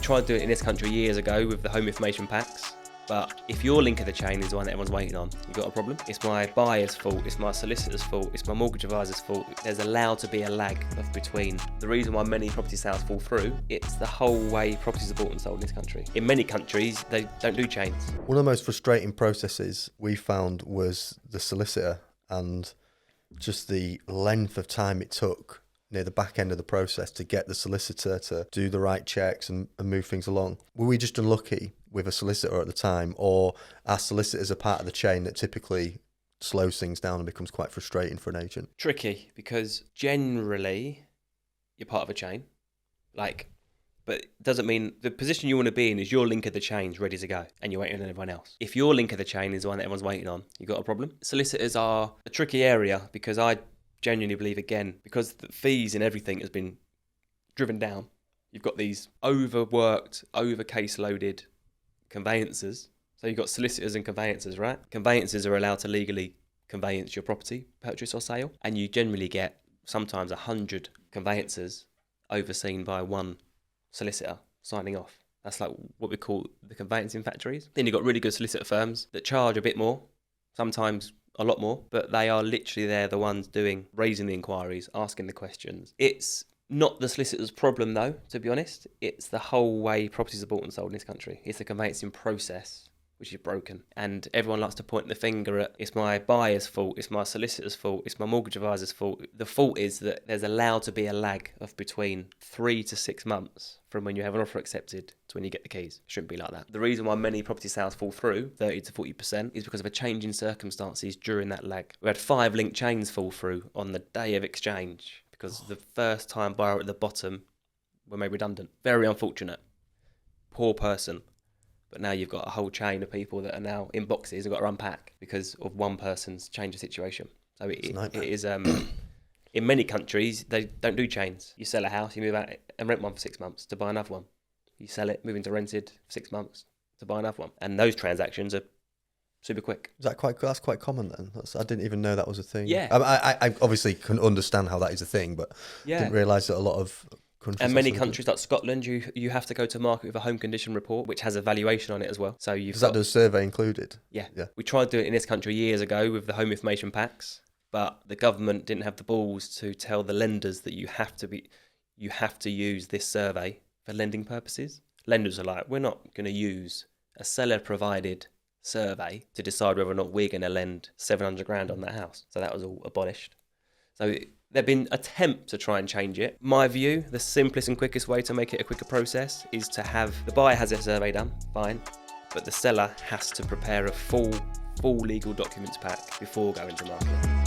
tried doing it in this country years ago with the home information packs. But if your link of the chain is the one that everyone's waiting on, you've got a problem. It's my buyer's fault, it's my solicitor's fault, it's my mortgage advisor's fault. There's allowed to be a lag of between. The reason why many property sales fall through, it's the whole way properties are bought and sold in this country. In many countries, they don't do chains. One of the most frustrating processes we found was the solicitor and just the length of time it took near the back end of the process to get the solicitor to do the right checks and move things along. Were we just unlucky with a solicitor at the time, or are solicitors a part of the chain that typically slows things down and becomes quite frustrating for an agent? Tricky, because generally you're part of a chain, but it doesn't mean the position you want to be in is your link of the chain's ready to go and you're waiting on everyone else. If your link of the chain is the one that everyone's waiting on, you've got a problem. Solicitors are a tricky area because I genuinely believe, again, because the fees and everything has been driven down, you've got these overworked, over case loaded conveyancers. So you've got solicitors and conveyancers, right? Conveyancers are allowed to legally conveyance your property, purchase or sale, and you generally get sometimes 100 conveyancers overseen by one solicitor signing off. That's like what we call the conveyancing factories. Then you've got really good solicitor firms that charge a bit more, sometimes a lot more, but they are literally there, the ones raising the inquiries, asking the questions. It's not the solicitor's problem though, to be honest. It's the whole way properties are bought and sold in this country. It's the conveyancing process which is broken. And everyone likes to point the finger at, it's my buyer's fault, it's my solicitor's fault, it's my mortgage advisor's fault. The fault is that there's allowed to be a lag of between 3 to 6 months from when you have an offer accepted to when you get the keys. It shouldn't be like that. The reason why many property sales fall through, 30 to 40%, is because of a change in circumstances during that lag. We had 5 linked chains fall through on the day of exchange because the first time buyer at the bottom were made redundant. Very unfortunate. Poor person. But now you've got a whole chain of people that are now in boxes and got to unpack because of one person's change of situation. So it is, in many countries, they don't do chains. You sell a house, you move out and rent one for 6 months to buy another one. You sell it, move into rented for 6 months to buy another one. And those transactions are super quick. That's quite common then. I didn't even know that was a thing. Yeah. I obviously can understand how that is a thing, but yeah. Didn't realise that a lot of countries... And many countries like Scotland, you have to go to market with a home condition report, which has a valuation on it as well. So Does that do a survey included? Yeah. We tried doing it in this country years ago with the home information packs, but the government didn't have the balls to tell the lenders that you have to use this survey for lending purposes. Lenders are like, we're not going to use a seller provided survey to decide whether or not we're going to lend 700 grand on that house. So that was all abolished. So there have been attempts to try and change it. My view, the simplest and quickest way to make it a quicker process is to have the buyer has their survey done, fine, but the seller has to prepare a full legal documents pack before going to market.